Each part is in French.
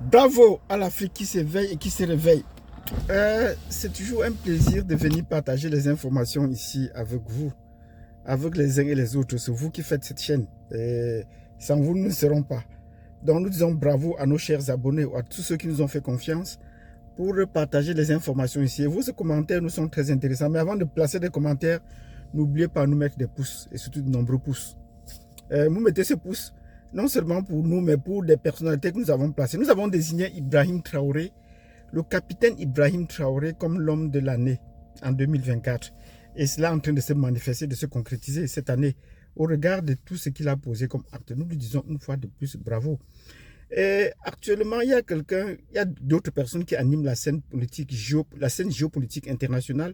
Bravo à l'Afrique qui s'éveille et qui se réveille. C'est toujours un plaisir de venir partager les informations ici avec vous, avec les uns et les autres. C'est vous qui faites cette chaîne. Et sans vous, nous ne serons pas. Donc nous disons bravo à nos chers abonnés, à tous ceux qui nous ont fait confiance pour partager les informations ici. Et vos commentaires nous sont très intéressants. Mais avant de placer des commentaires, n'oubliez pas de nous mettre des pouces, et surtout de nombreux pouces. Vous mettez ce pouce, non seulement pour nous, mais pour des personnalités que nous avons placées. Nous avons désigné Ibrahim Traoré, le capitaine Ibrahim Traoré, comme l'homme de l'année en 2024. Et cela est en train de se manifester, de se concrétiser cette année, au regard de tout ce qu'il a posé comme acte. Nous lui disons une fois de plus bravo. Et actuellement, il y a d'autres personnes qui animent la scène politique, la scène géopolitique internationale.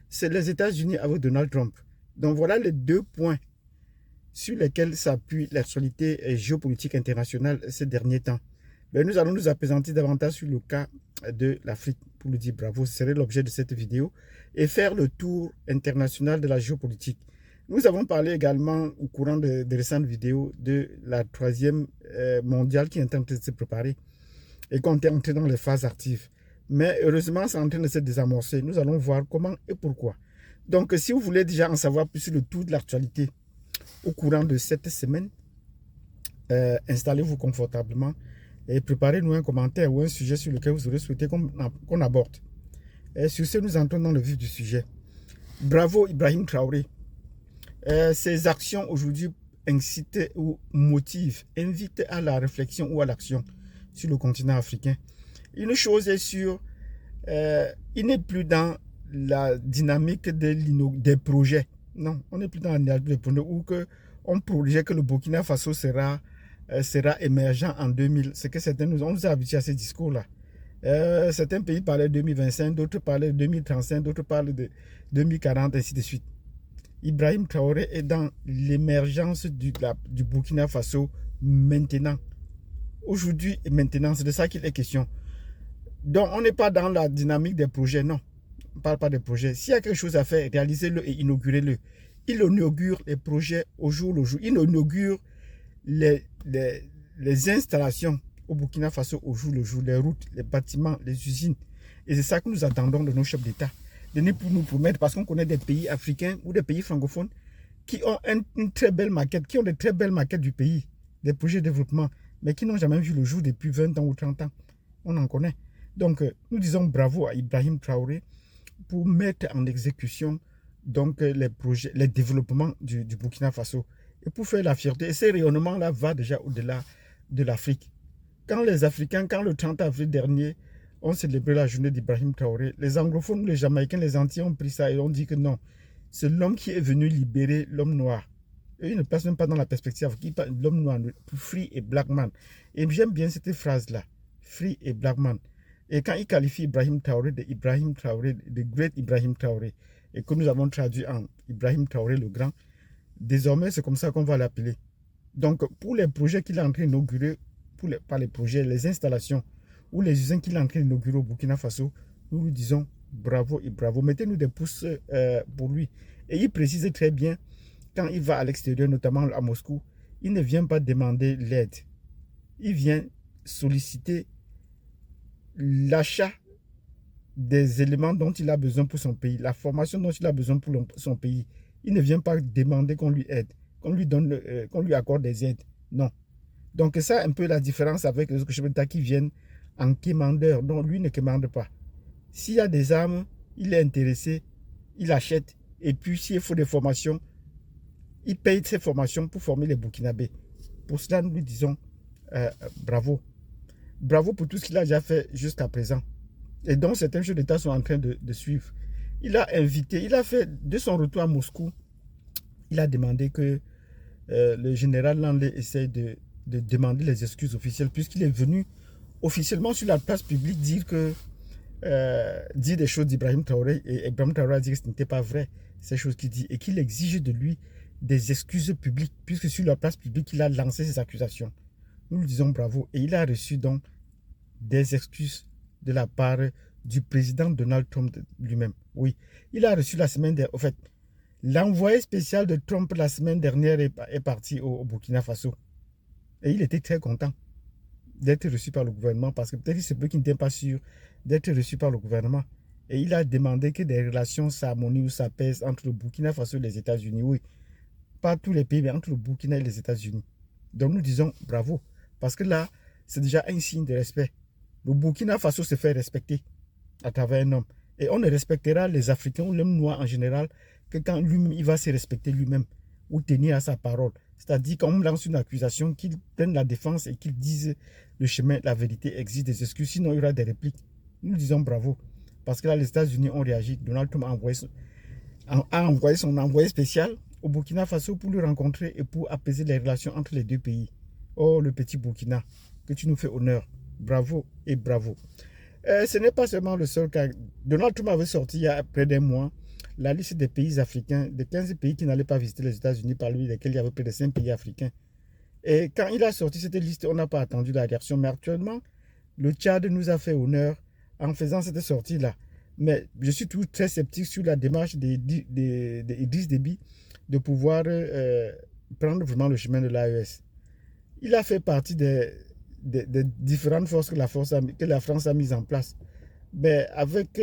C'est les États-Unis avec Donald Trump. Donc voilà les deux points sur lesquels s'appuie l'actualité géopolitique internationale ces derniers temps. Mais nous allons nous appesantir davantage sur le cas de l'Afrique pour lui dire bravo. Ce serait l'objet de cette vidéo et faire le tour international de la géopolitique. Nous avons parlé également au courant de récentes vidéos de la troisième mondiale qui est en train de se préparer et qu'on est entré dans les phases actives. Mais heureusement, c'est en train de se désamorcer. Nous allons voir comment et pourquoi. Donc, si vous voulez déjà en savoir plus sur le tour de l'actualité au courant de cette semaine, installez-vous confortablement et préparez-nous un commentaire ou un sujet sur lequel vous aurez souhaité qu'on aborde. Et sur ce, nous entrons dans le vif du sujet. Bravo Ibrahim Traoré. Ces actions aujourd'hui incitent ou motivent, invitent à la réflexion ou à l'action sur le continent africain. Une chose est sûre, il n'est plus dans la dynamique des projets. Non, on n'est plus dans la dynamique des projets où on projette que le Burkina Faso sera émergent en 2000. C'est que certains on nous a habitués à ces discours-là. Certains pays parlaient de 2025, d'autres parlaient de 2035, d'autres parlaient de 2040, ainsi de suite. Ibrahim Traoré est dans l'émergence du Burkina Faso maintenant. Aujourd'hui et maintenant, c'est de ça qu'il est question. Donc, on n'est pas dans la dynamique des projets, non. On ne parle pas des projets. S'il y a quelque chose à faire, réalisez-le et inaugurez-le. Il inaugure les projets au jour le jour. Il inaugure les installations au Burkina Faso au jour le jour, les routes, les bâtiments, les usines. Et c'est ça que nous attendons de nos chefs d'État. De nous promettre, parce qu'on connaît des pays africains ou des pays francophones qui ont une très belle maquette, qui ont de très belles maquettes du pays, des projets de développement, mais qui n'ont jamais vu le jour depuis 20 ans ou 30 ans. On en connaît. Donc, nous disons bravo à Ibrahim Traoré pour mettre en exécution donc, les projets, les développements du Burkina Faso et pour faire la fierté. Et ce rayonnement-là va déjà au-delà de l'Afrique. Quand les Africains, quand le 30 avril dernier, ont célébré la journée d'Ibrahim Traoré, les anglophones, les Jamaïcains, les Antillais ont pris ça et ont dit que non, c'est l'homme qui est venu libérer l'homme noir. Et ils ne passent même pas dans la perspective de l'homme noir, free et black man. Et j'aime bien cette phrase-là, free et black man. Et quand il qualifie Ibrahim Traoré de Ibrahim Traoré, de Great Ibrahim Traoré, et que nous avons traduit en Ibrahim Traoré le Grand, désormais c'est comme ça qu'on va l'appeler. Donc pour les projets qu'il est en train d'inaugurer, pas les projets, les installations ou les usines qu'il est en train d'inaugurer au Burkina Faso, nous lui disons bravo et bravo. Mettez-nous des pouces pour lui. Et il précise très bien, quand il va à l'extérieur, notamment à Moscou, il ne vient pas demander l'aide. Il vient solliciter l'achat des éléments dont il a besoin pour son pays, la formation dont il a besoin pour son pays. Il ne vient pas demander qu'on lui aide, qu'on lui accorde des aides. Non. Donc ça, un peu la différence avec les autres chefs d'État qui viennent en quémandeur. Donc lui ne quémande pas. S'il y a des armes, il est intéressé, il achète. Et puis s'il faut des formations, il paye ses formations pour former les Burkinabés. Pour cela, nous lui disons bravo. Bravo pour tout ce qu'il a déjà fait jusqu'à présent. Et donc certains chefs d'État sont en train de suivre. Il a invité, il a fait, de son retour à Moscou, il a demandé que le général Landé essaye de demander les excuses officielles, puisqu'il est venu officiellement sur la place publique dire des choses d'Ibrahim Traoré, et Ibrahim Traoré a dit que ce n'était pas vrai, ces choses qu'il dit, et qu'il exige de lui des excuses publiques, puisque sur la place publique, il a lancé ses accusations. Nous lui disons bravo, et il a reçu donc des excuses de la part du président Donald Trump lui-même. Oui, il a reçu la semaine dernière, en fait, l'envoyé spécial de Trump la semaine dernière est parti au Burkina Faso. Et il était très content d'être reçu par le gouvernement, parce que peut-être il se peut qu'il n'était pas sûr d'être reçu par le gouvernement. Et il a demandé que des relations s'harmonisent ou s'apaisent entre le Burkina Faso et les États-Unis. Oui, pas tous les pays, mais entre le Burkina et les États-Unis. Donc nous disons bravo, parce que là, c'est déjà un signe de respect. Le Burkina Faso se fait respecter à travers un homme. Et on ne respectera les Africains ou l'homme noir en général que quand lui-même, il va se respecter lui-même ou tenir à sa parole. C'est-à-dire qu'on me lance une accusation, qu'il prenne la défense et qu'il dise le chemin, la vérité existe, des excuses, sinon il y aura des répliques. Nous disons bravo. Parce que là, les États-Unis ont réagi. Donald Trump a envoyé son envoyé spécial au Burkina Faso pour le rencontrer et pour apaiser les relations entre les deux pays. Oh, le petit Burkina, que tu nous fais honneur. Bravo et bravo. Ce n'est pas seulement le seul cas. Donald Trump avait sorti il y a près d'un mois la liste des pays africains, de 15 pays qui n'allaient pas visiter les États-Unis, parmi lesquels il y avait près de 5 pays africains. Et quand il a sorti cette liste, on n'a pas attendu la réaction. Mais actuellement, le Tchad nous a fait honneur en faisant cette sortie-là. Mais je suis toujours très sceptique sur la démarche d'Idriss Déby de pouvoir prendre vraiment le chemin de l'AES. Il a fait partie des différentes forces que la France a mises en place. Mais avec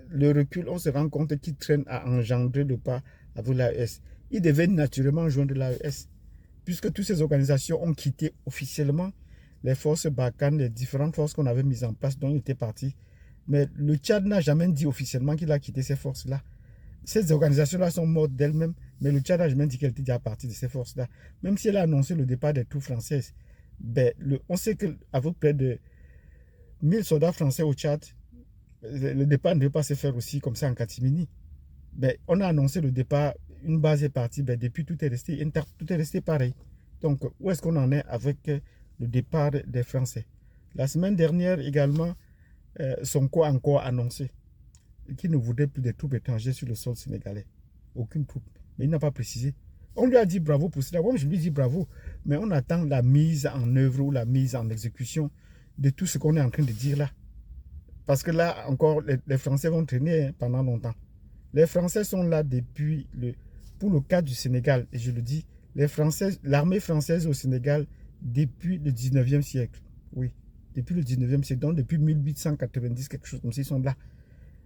le recul, on se rend compte qu'il traîne à engendrer le pas avec l'AES. Il devait naturellement joindre l'AES, puisque toutes ces organisations ont quitté officiellement les forces Barkhane, les différentes forces qu'on avait mises en place, dont il était parti. Mais le Tchad n'a jamais dit officiellement qu'il a quitté ces forces-là. Ces organisations-là sont mortes d'elles-mêmes, mais le Tchad n'a jamais dit qu'elle était déjà partie de ces forces-là. Même si elle a annoncé le départ des troupes françaises. Ben, on sait qu'avec près de 1000 soldats français au Tchad, le départ ne peut pas se faire aussi comme ça en catimini. Ben, on a annoncé le départ, une base est partie, ben, depuis tout est resté pareil. Donc, où est-ce qu'on en est avec le départ des Français? La semaine dernière également, Sonko a encore annoncé qu'il ne voudrait plus de troupes étrangères sur le sol sénégalais. Aucune troupe. Mais il n'a pas précisé. On lui a dit bravo pour cela. Moi, je lui dis bravo. Mais on attend la mise en œuvre ou la mise en exécution de tout ce qu'on est en train de dire là. Parce que là, encore, les Français vont traîner pendant longtemps. Les Français sont là depuis pour le cas du Sénégal. Et je le dis, l'armée française au Sénégal depuis le 19e siècle. Oui, depuis le 19e siècle. Donc depuis 1890, quelque chose comme ça, ils sont là.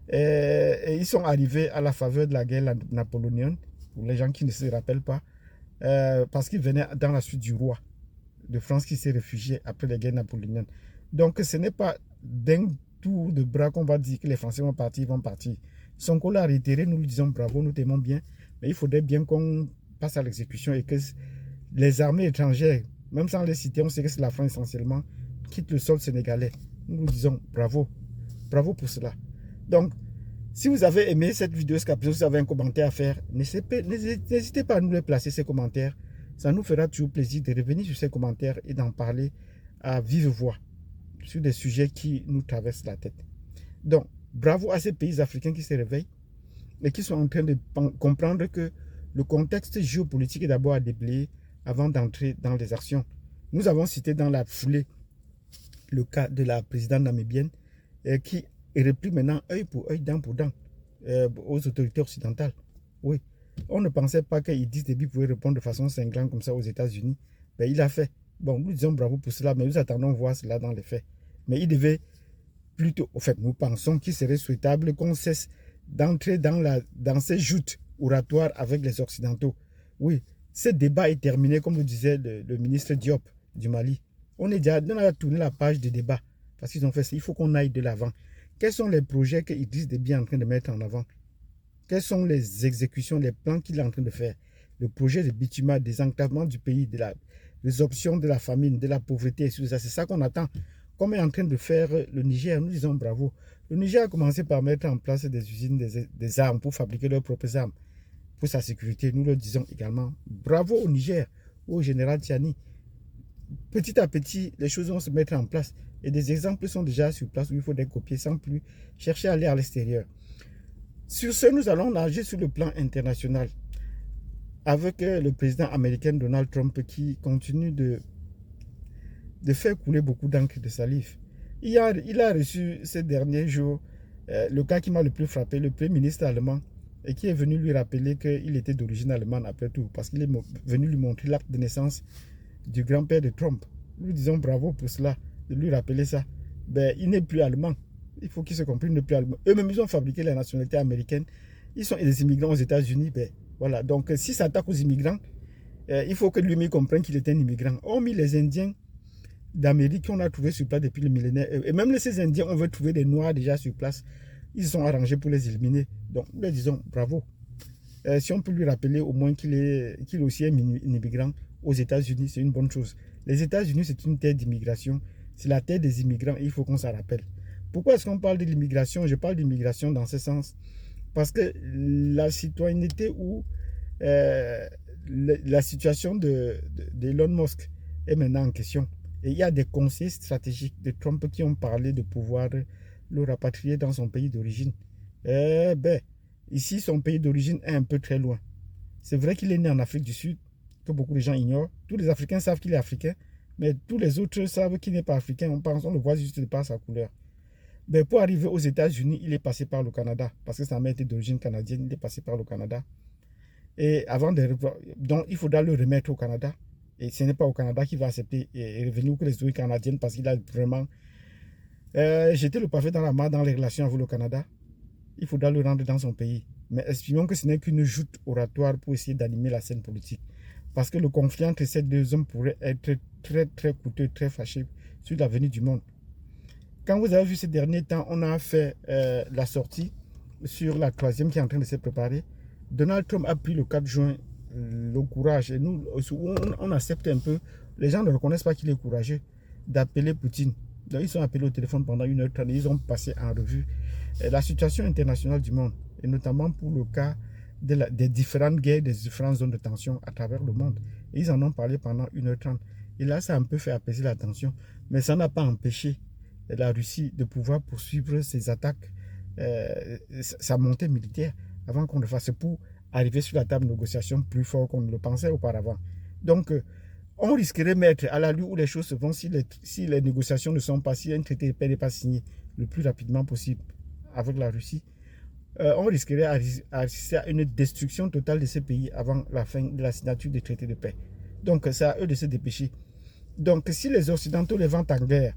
Et ils sont arrivés à la faveur de la guerre napoléonienne, pour les gens qui ne se rappellent pas, parce qu'ils venaient dans la suite du roi de France qui s'est réfugié après la guerre napoléonienne. Donc ce n'est pas d'un tour de bras qu'on va dire que les Français vont partir, ils vont partir. Sonko l'a réitéré, nous lui disons bravo, nous t'aimons bien, mais il faudrait bien qu'on passe à l'exécution et que les armées étrangères, même sans les citer, on sait que c'est la France essentiellement, quittent le sol sénégalais. Nous lui disons bravo, bravo pour cela. Donc, si vous avez aimé cette vidéo, si vous avez un commentaire à faire, n'hésitez pas à nous les placer, ces commentaires. Ça nous fera toujours plaisir de revenir sur ces commentaires et d'en parler à vive voix sur des sujets qui nous traversent la tête. Donc, bravo à ces pays africains qui se réveillent et qui sont en train de comprendre que le contexte géopolitique est d'abord à déblayer avant d'entrer dans les actions. Nous avons cité dans la foulée le cas de la présidente namibienne qui réplique maintenant œil pour œil, dent pour dent aux autorités occidentales. Oui, on ne pensait pas qu'Idriss Déby pouvait répondre de façon cinglante comme ça aux États-Unis. Ben, il a fait. Bon, nous disons bravo pour cela, mais nous attendons voir cela dans les faits. Mais il devait plutôt, en fait, nous pensons qu'il serait souhaitable qu'on cesse d'entrer dans ces joutes oratoires avec les Occidentaux. Oui, ce débat est terminé, comme le disait le ministre Diop du Mali. On a tourné la page des débats parce qu'ils ont fait ça. Il faut qu'on aille de l'avant. Quels sont les projets que Idriss Déby est en train de mettre en avant? Quelles sont les exécutions, les plans qu'il est en train de faire? Le projet de Bituma, des enclavements du pays, de la résorption de la famine, de la pauvreté, c'est ça qu'on attend. Comme est en train de faire le Niger, nous disons bravo. Le Niger a commencé par mettre en place des usines, des armes pour fabriquer leurs propres armes pour sa sécurité. Nous le disons également bravo au Niger, au général Tiani. Petit à petit, les choses vont se mettre en place. Et des exemples sont déjà sur place où il faut les copier sans plus chercher à aller à l'extérieur. Sur ce, nous allons nager sur le plan international avec le président américain Donald Trump qui continue de faire couler beaucoup d'encre de salive. Il a reçu ces derniers jours le cas qui m'a le plus frappé, le premier ministre allemand, et qui est venu lui rappeler qu'il était d'origine allemande après tout, parce qu'il est venu lui montrer l'acte de naissance du grand-père de Trump, Nous disons bravo pour cela, de lui rappeler ça. Ben, il n'est plus allemand. Il faut qu'il se comprenne, il n'est plus allemand. Eux-mêmes, ils ont fabriqué la nationalité américaine. Ils sont des immigrants aux États-Unis. Ben, voilà. Donc, s'il s'attaque aux immigrants, il faut que lui-même comprenne qu'il est un immigrant. Hormis les Indiens d'Amérique qu'on a trouvés sur place depuis le millénaire. Et même ces Indiens, on veut trouver des Noirs déjà sur place. Ils sont arrangés pour les éliminer. Donc, nous leur disons bravo. Si on peut lui rappeler au moins qu'il est aussi un immigrant aux États-Unis, c'est une bonne chose. Les États-Unis, c'est une terre d'immigration. C'est la terre des immigrants et il faut qu'on s'en rappelle. Pourquoi est-ce qu'on parle de l'immigration? Je parle d'immigration dans ce sens. Parce que la citoyenneté ou la situation d'Elon Musk est maintenant en question. Et il y a des conseillers stratégiques de Trump qui ont parlé de pouvoir le rapatrier dans son pays d'origine. Ici, son pays d'origine est un peu très loin. C'est vrai qu'il est né en Afrique du Sud, que beaucoup de gens ignorent. Tous les Africains savent qu'il est africain, mais tous les autres savent qu'il n'est pas africain. On le voit juste par sa couleur. Mais pour arriver aux États-Unis, il est passé par le Canada, parce que sa mère était d'origine canadienne, il est passé par le Canada. Et avant de... Donc, il faudra le remettre au Canada. Et ce n'est pas au Canada qu'il va accepter et revenir que les autorités canadiennes, parce qu'il a vraiment jeté le pavé dans la mare dans les relations avec le Canada. Il faudra le rendre dans son pays. Mais estimons que ce n'est qu'une joute oratoire pour essayer d'animer la scène politique. Parce que le conflit entre ces deux hommes pourrait être très, très coûteux, très fâché sur l'avenir du monde. Quand vous avez vu ces derniers temps, on a fait la sortie sur la troisième qui est en train de se préparer. Donald Trump a pris le 4 juin le courage. Et nous, on accepte un peu. Les gens ne reconnaissent pas qu'il est courageux d'appeler Poutine. Donc, ils sont appelés au téléphone pendant 1h30 et ils ont passé en revue la situation internationale du monde. Et notamment pour le cas des différentes guerres, des différentes zones de tension à travers le monde. Et ils en ont parlé pendant 1h30. Et là, ça a un peu fait apaiser la tension. Mais ça n'a pas empêché la Russie de pouvoir poursuivre ses attaques, sa montée militaire, avant qu'on le fasse, pour arriver sur la table de négociation plus fort qu'on ne le pensait auparavant. Donc, on risquerait mettre à la lueur où les choses se vont si les négociations ne sont pas, si un traité de paix n'est pas signé le plus rapidement possible avec la Russie, on risquerait assister à une destruction totale de ce pays avant la fin de la signature des traités de paix. Donc, c'est à eux de se dépêcher. Donc, si les Occidentaux les vendent en guerre,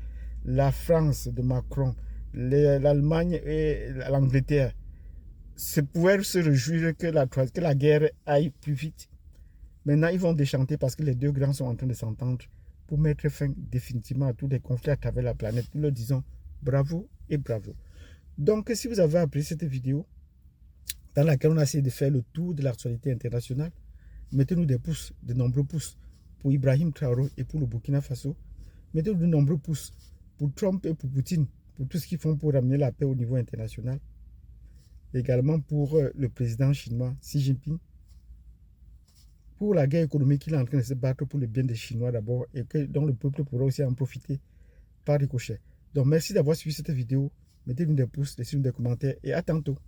la France de Macron, l'Allemagne et l'Angleterre pouvaient se réjouir que la guerre aille plus vite. Maintenant, ils vont déchanter parce que les deux grands sont en train de s'entendre pour mettre fin définitivement à tous les conflits à travers la planète. Nous leur disons bravo et bravo. Donc, si vous avez apprécié cette vidéo, dans laquelle on a essayé de faire le tour de l'actualité internationale, mettez-nous des pouces, de nombreux pouces pour Ibrahim Traoré et pour le Burkina Faso. Mettez-nous de nombreux pouces pour Trump et pour Poutine, pour tout ce qu'ils font pour ramener la paix au niveau international. Également pour le président chinois Xi Jinping, pour la guerre économique qu'il est en train de se battre pour le bien des Chinois d'abord et dont le peuple pourra aussi en profiter par ricochet. Donc merci d'avoir suivi cette vidéo. Mettez-nous des pouces, laissez-nous des commentaires et à tantôt.